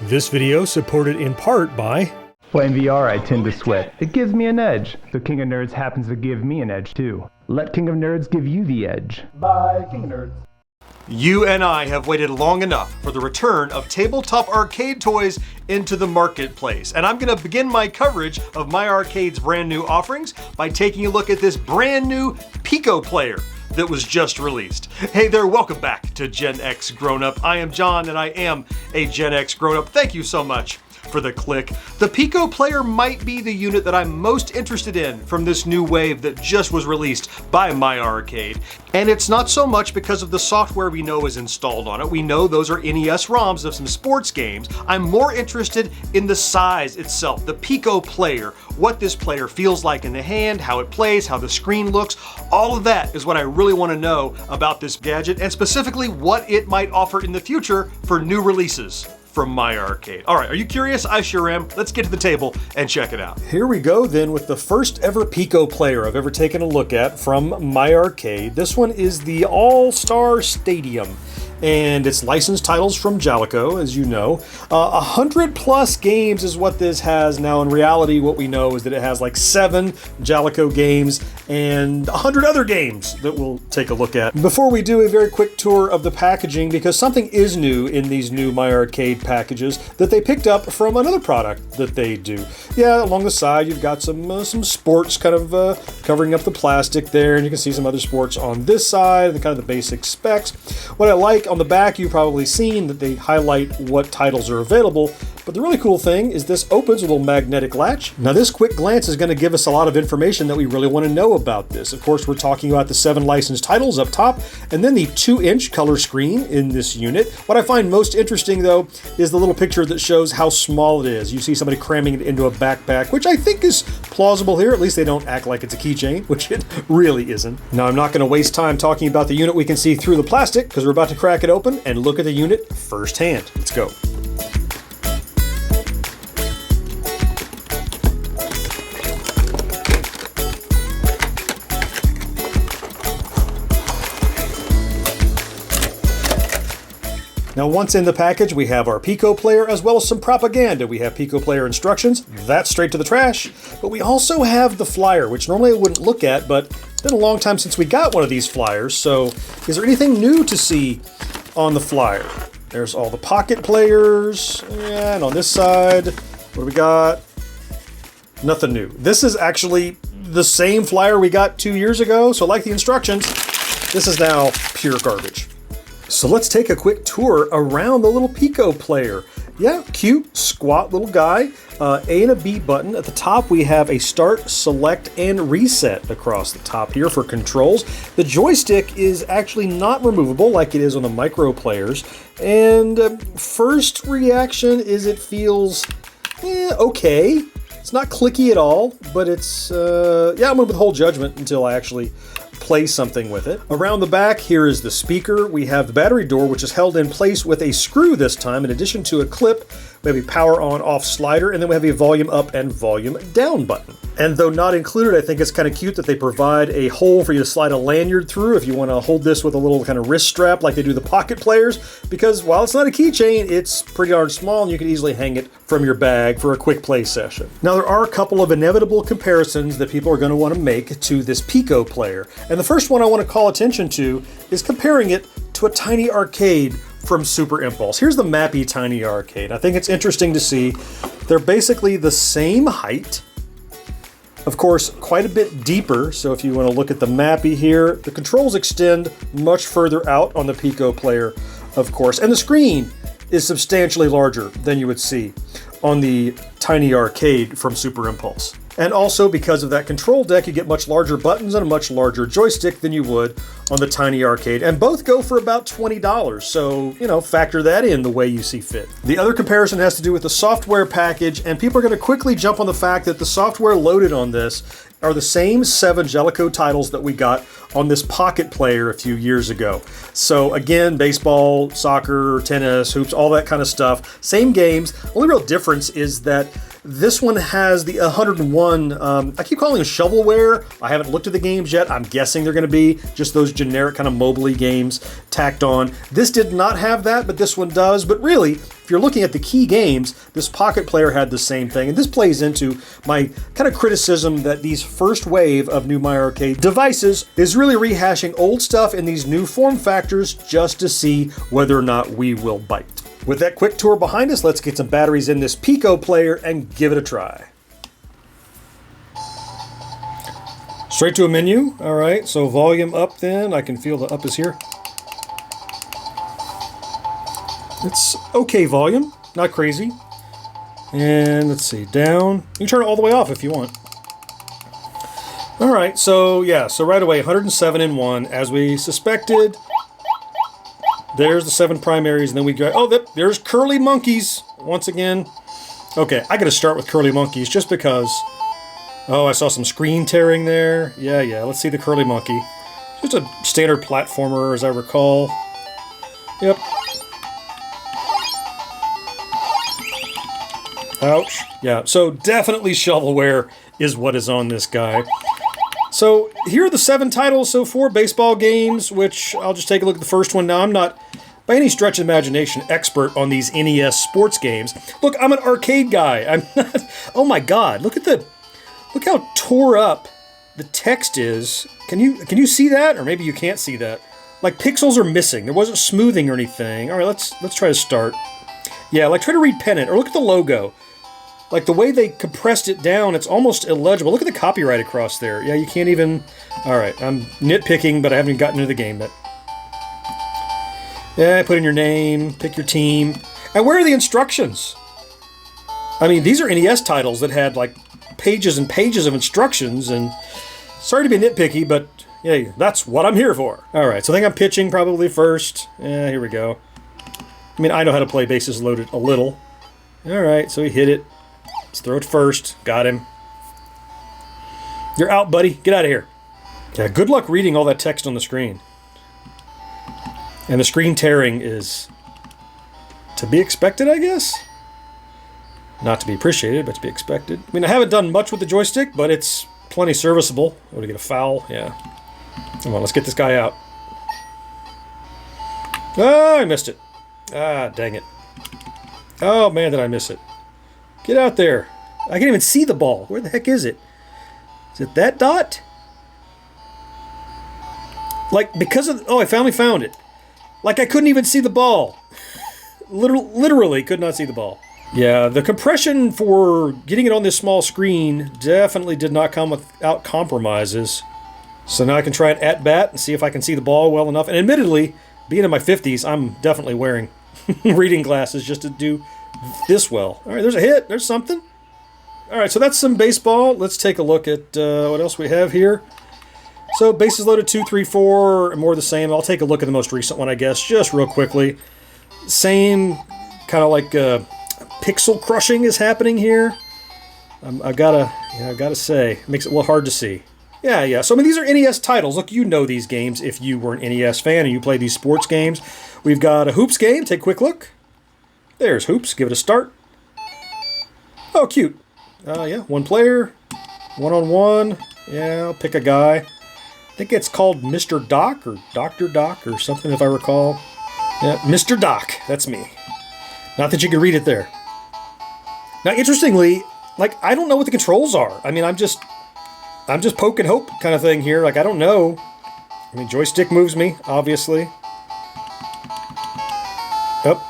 This video supported in part by... Playing VR, I tend to sweat. It gives me an edge. So King of Nerds happens to give me an edge too. Let King of Nerds give you the edge. Bye, King of Nerds. You and I have waited long enough for the return of tabletop arcade toys into the marketplace. And I'm gonna begin my coverage of My Arcade's brand new offerings by taking a look at this brand new Pico Player that was just released. Hey there, welcome back to Gen X Grown Up. I am John and I am a Gen X Grown Up. Thank you so much for the click. The Pico Player might be the unit that I'm most interested in from this new wave that just was released by My Arcade. And it's not so much because of the software we know is installed on it. We know those are NES ROMs of some sports games. I'm more interested in the size itself, the Pico Player, what this player feels like in the hand, how it plays, how the screen looks. All of that is what I really want to know about this gadget, and specifically what it might offer in the future for new releases from My Arcade. All right, are you curious? I sure am. Let's get to the table and check it out. Here we go then with the first ever Pico Player I've ever taken a look at from My Arcade. This one is the All-Star Stadium, and it's licensed titles from Jaleco, as you know. 100 plus games is what this has. Now in reality, what we know is that it has like 7 Jaleco games and 100 other games that we'll take a look at. Before we do a very quick tour of the packaging, because something is new in these new My Arcade packages that they picked up from another product that they do. Yeah, along the side you've got some sports kind of covering up the plastic there, and you can see some other sports on this side, the kind of the basic specs. What I like on the back, you've probably seen that they highlight what titles are available, but the really cool thing is this opens with a little magnetic latch. Now this quick glance is going to give us a lot of information that we really want to know about this. Of course, we're talking about the 7 licensed titles up top, and then the 2-inch color screen in this unit. What I find most interesting though is the little picture that shows how small it is. You see somebody cramming it into a backpack, which I think is plausible here. At least they don't act like it's a keychain, which it really isn't. Now I'm not going to waste time talking about the unit we can see through the plastic, because we're about to crack it open and look at the unit firsthand. Let's go. Now once in the package, we have our Pico Player as well as some propaganda. We have Pico Player instructions, that's straight to the trash, but we also have the flyer, which normally I wouldn't look at, but it's been a long time since we got one of these flyers, so is there anything new to see on the flyer? There's all the pocket players, and on this side, what do we got? Nothing new. This is actually the same flyer we got 2 years ago, so like the instructions, this is now pure garbage. So let's take a quick tour around the little Pico Player. Yeah, cute, squat little guy. A and a B button. At the top we have a start, select, and reset across the top here for controls. The joystick is actually not removable like it is on the micro players. And first reaction is it feels okay. It's not clicky at all, but it's, I'm gonna withhold judgment until I actually play something with it. Around the back, here is the speaker. We have the battery door, which is held in place with a screw this time, in addition to a clip. We have a power on off slider, and then we have a volume up and volume down button. And though not included, I think it's kind of cute that they provide a hole for you to slide a lanyard through if you want to hold this with a little kind of wrist strap like they do the pocket players, because while it's not a keychain, it's pretty darn small and you can easily hang it from your bag for a quick play session. Now there are a couple of inevitable comparisons that people are going to want to make to this Pico Player. And the first one I want to call attention to is comparing it to a tiny arcade from Super Impulse. Here's the Mappy Tiny Arcade. I think it's interesting to see they're basically the same height. Of course, quite a bit deeper. So if you want to look at the Mappy here, the controls extend much further out on the Pico Player, of course. And the screen is substantially larger than you would see on the Tiny Arcade from Super Impulse. And also because of that control deck, you get much larger buttons and a much larger joystick than you would on the Tiny Arcade. And both go for about $20. So, factor that in the way you see fit. The other comparison has to do with the software package, and people are going to quickly jump on the fact that the software loaded on this are the same 7 Jaleco titles that we got on this pocket player a few years ago. So again, baseball, soccer, tennis, hoops, all that kind of stuff. Same games. Only real difference is that This one has the 101, I keep calling them shovelware. I haven't looked at the games yet. I'm guessing they're going to be just those generic kind of mobile games tacked on. This did not have that, but this one does. But really, if you're looking at the key games, this Pocket Player had the same thing. And this plays into my kind of criticism that these first wave of new My Arcade devices is really rehashing old stuff in these new form factors just to see whether or not we will bite. With that quick tour behind us, let's get some batteries in this Pico Player and give it a try. Straight to a menu. All right, so volume up then. I can feel the up is here. It's okay volume, not crazy. And let's see, down. You can turn it all the way off if you want. All right, so yeah, so right away, 107 in 1, as we suspected. There's the 7 primaries, and then we go, oh, there's Curly Monkeys once again. Okay, I gotta start with Curly Monkeys just because. Oh, I saw some screen tearing there. Yeah, let's see the Curly Monkey. Just a standard platformer, as I recall. Yep. Ouch. Yeah, so definitely shovelware is what is on this guy. So here are the 7 titles, so 4 baseball games, which I'll just take a look at the first one now. I'm not, by any stretch of imagination, expert on these NES sports games. Look, I'm an arcade guy. I'm not, oh my god, look how tore up the text is. Can you see that? Or maybe you can't see that. Like pixels are missing. There wasn't smoothing or anything. All right, let's try to start. Yeah, like try to read pennant, or look at the logo. Like the way they compressed it down, it's almost illegible. Look at the copyright across there. Yeah, you can't even... Alright, I'm nitpicking, but I haven't gotten into the game yet. Yeah, put in your name, pick your team. And where are the instructions? I mean, these are NES titles that had like pages and pages of instructions, and sorry to be nitpicky, but yeah, that's what I'm here for. Alright, so I think I'm pitching probably first. Yeah, here we go. I mean, I know how to play bases loaded a little. Alright, so he hit it. Let's throw it first. Got him. You're out, buddy. Get out of here. Yeah, good luck reading all that text on the screen. And the screen tearing is to be expected, I guess? Not to be appreciated, but to be expected. I mean, I haven't done much with the joystick, but it's plenty serviceable. Oh, to get a foul? Yeah. Come on, let's get this guy out. Oh, I missed it. Ah, dang it. Oh, man, did I miss it. Get out there. I can't even see the ball. Where the heck is it? Is it that dot? Like, because of... Oh, I finally found it. Like, I couldn't even see the ball. Literally could not see the ball. Yeah, the compression for getting it on this small screen definitely did not come without compromises. So now I can try it at bat and see if I can see the ball well enough. And admittedly, being in my 50s, I'm definitely wearing reading glasses just to do this well. All right, there's a hit. There's something. All right, so that's some baseball. Let's take a look at what else we have here. So bases loaded 2, 3, 4, more the same. I'll take a look at the most recent one, I guess, just real quickly. Same kind of like pixel crushing is happening here. I gotta say, it makes it a little hard to see. Yeah. So I mean, these are NES titles. Look, you know these games if you were an NES fan and you play these sports games. We've got a Hoops game. Take a quick look. There's Hoops. Give it a start. Oh, cute. Yeah, 1 player, 1-on-1. Yeah, I'll pick a guy. I think it's called Mr. Doc or Dr. Doc or something, if I recall. Yeah, Mr. Doc. That's me. Not that you can read it there. Now, interestingly, like, I don't know what the controls are. I mean, I'm just poke and hope kind of thing here. Like, I don't know. I mean, joystick moves me, obviously. Oh,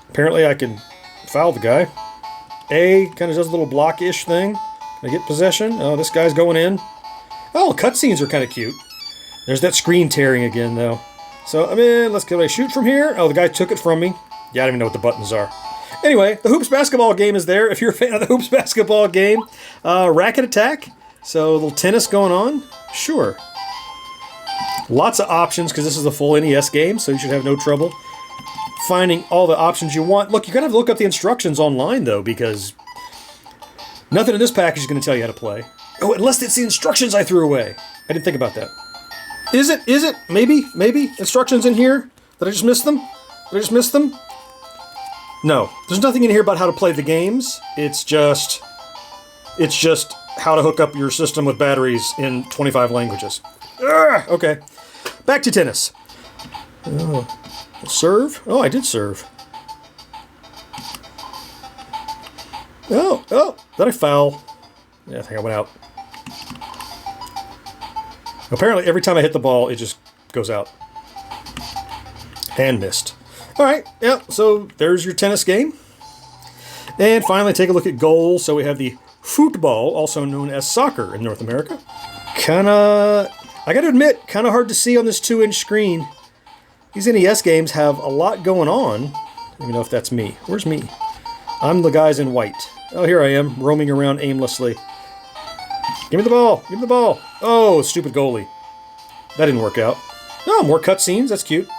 apparently I can foul the guy. A kind of does a little block-ish thing. Can I get possession? Oh, this guy's going in. Oh, cutscenes are kind of cute. There's that screen tearing again, though. So, I mean, can I shoot from here? Oh, the guy took it from me. Yeah, I don't even know what the buttons are. Anyway, the Hoops basketball game is there. If you're a fan of the Hoops basketball game. Racket Attack. So, a little tennis going on. Sure. Lots of options, because this is a full NES game, so you should have no trouble finding all the options you want. Look, you're going to have to look up the instructions online, though, because nothing in this package is going to tell you how to play. Oh, unless it's the instructions I threw away. I didn't think about that. Is it? Maybe? Instructions in here? Did I just miss them? No. There's nothing in here about how to play the games. It's just It's just how to hook up your system with batteries in 25 languages. Okay, back to tennis. Oh, serve? Oh, I did serve. Oh, did I foul? Yeah, I think I went out. Apparently, every time I hit the ball, it just goes out. And missed. All right, yeah, so there's your tennis game. And finally, take a look at goals. So we have the football, also known as soccer in North America. I gotta admit, kind of hard to see on this 2-inch screen. These NES games have a lot going on. Let me know if that's me. Where's me? I'm the guys in white. Oh, here I am, roaming around aimlessly. Give me the ball. Give me the ball. Oh, stupid goalie. That didn't work out. Oh, more cutscenes. That's cute.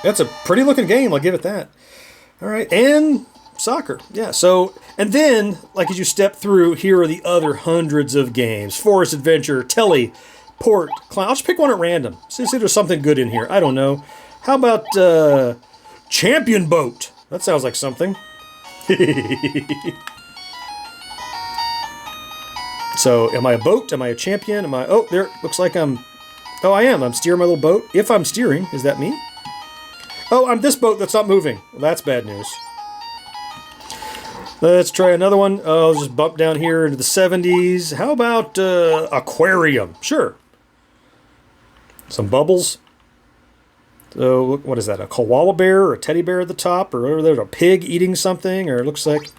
That's a pretty looking game. I'll give it that. All right. And soccer. Yeah. So, and then, like as you step through, here are the other hundreds of games. Forest Adventure, Telly, Port, Clown. I'll just pick one at random. See if there's something good in here. I don't know. How about Champion Boat? That sounds like something. So, am I a boat? Am I a champion? Am I... Oh, there. Looks like I'm... Oh, I am. I'm steering my little boat. If I'm steering, is that me? Oh, I'm this boat that's not moving. Well, that's bad news. Let's try another one. Oh, I'll just bump down here into the 70s. How about aquarium? Sure. Some bubbles. So, what is that? A koala bear or a teddy bear at the top? Or there's a pig eating something? Or it looks like...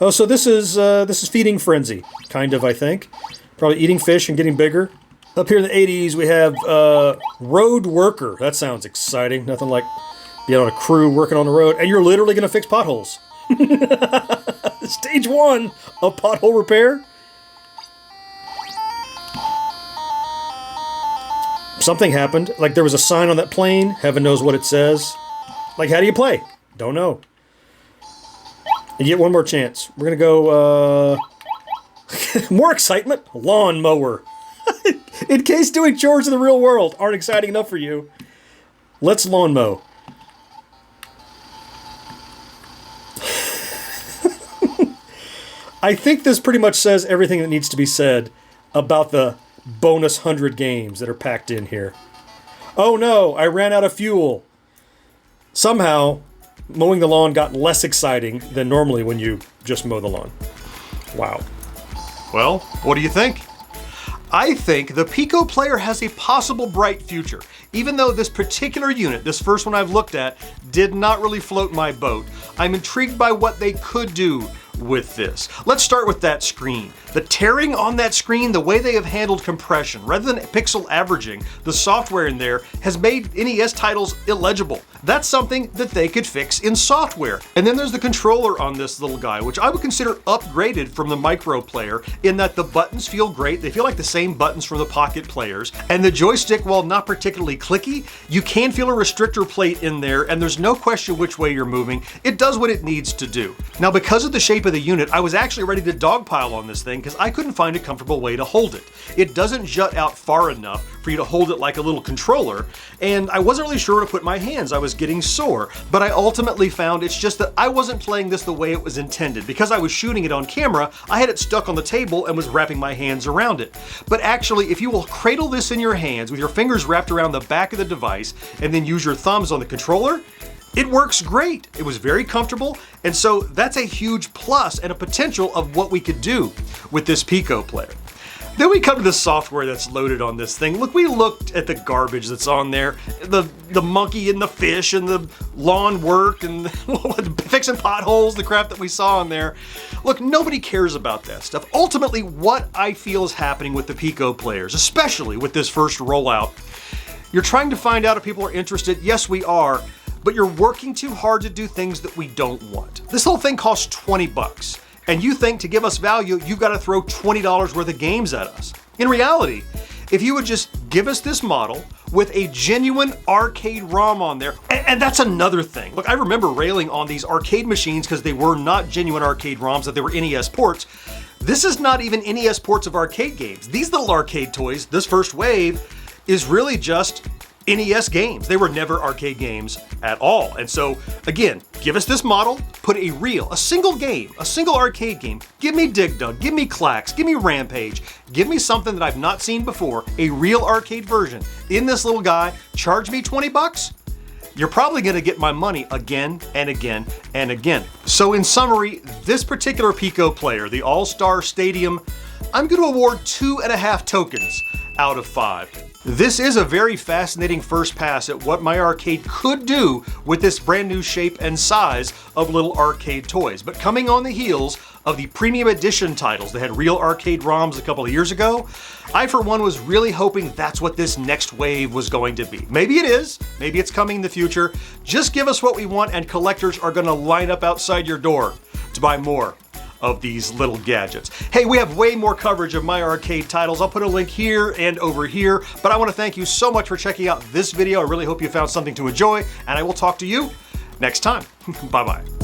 Oh, so this is Feeding Frenzy, kind of, I think. Probably eating fish and getting bigger. Up here in the 80s, we have Road Worker. That sounds exciting. Nothing like being on a crew working on the road. And you're literally going to fix potholes. Stage 1 of pothole repair. Something happened. Like there was a sign on that plane. Heaven knows what it says. Like, how do you play? Don't know. You get one more chance. We're going to go, more excitement? Lawnmower. In case doing chores in the real world aren't exciting enough for you, let's lawn mow. I think this pretty much says everything that needs to be said about the bonus 100 games that are packed in here. Oh no, I ran out of fuel. Somehow, mowing the lawn got less exciting than normally when you just mow the lawn. Wow. Well, what do you think? I think the Pico Player has a possible bright future. Even though this particular unit, this first one I've looked at, did not really float my boat, I'm intrigued by what they could do with this. Let's start with that screen. The tearing on that screen, the way they have handled compression, rather than pixel averaging, the software in there has made NES titles illegible. That's something that they could fix in software. And then there's the controller on this little guy, which I would consider upgraded from the Micro Player in that the buttons feel great. They feel like the same buttons from the Pocket Players. And the joystick, while not particularly clicky, you can feel a restrictor plate in there, and there's no question which way you're moving. It does what it needs to do. Now, because of the shape of the unit, I was actually ready to dogpile on this thing because I couldn't find a comfortable way to hold it. It doesn't jut out far enough for you to hold it like a little controller, and I wasn't really sure where to put my hands. I was getting sore, but I ultimately found it's just that I wasn't playing this the way it was intended. Because I was shooting it on camera, I had it stuck on the table and was wrapping my hands around it. But actually, if you will cradle this in your hands with your fingers wrapped around the back of the device and then use your thumbs on the controller, it works great. It was very comfortable, and so that's a huge plus and a potential of what we could do with this Pico Player. Then we come to the software that's loaded on this thing. Look, we looked at the garbage that's on there, the monkey and the fish and the lawn work and fixing potholes, the crap that we saw on there. Look, nobody cares about that stuff. Ultimately, what I feel is happening with the Pico Players, especially with this first rollout, you're trying to find out if people are interested. Yes, we are. But you're working too hard to do things that we don't want. This whole thing costs 20 bucks. And you think to give us value, you've got to throw $20 worth of games at us. In reality, if you would just give us this model with a genuine arcade ROM on there, and that's another thing. Look, I remember railing on these arcade machines because they were not genuine arcade ROMs, that they were NES ports. This is not even NES ports of arcade games. These little arcade toys, this first wave, is really just NES games. They were never arcade games at all. And so, again, give us this model, put a single game, a single arcade game. Give me Dig Dug, give me Clax, give me Rampage, give me something that I've not seen before, a real arcade version in this little guy. Charge me 20 bucks. You're probably gonna get my money again and again and again. So in summary, this particular Pico Player, the All-Star Stadium, I'm gonna award 2.5 tokens out of 5. This is a very fascinating first pass at what my arcade could do with this brand new shape and size of little arcade toys. But coming on the heels of the premium edition titles that had real arcade ROMs a couple of years ago, I for one was really hoping that's what this next wave was going to be. Maybe it is, maybe it's coming in the future. Just give us what we want and collectors are gonna line up outside your door to buy more of these little gadgets. Hey, we have way more coverage of my arcade titles. I'll put a link here and over here, but I want to thank you so much for checking out this video. I really hope you found something to enjoy, and I will talk to you next time. Bye-bye.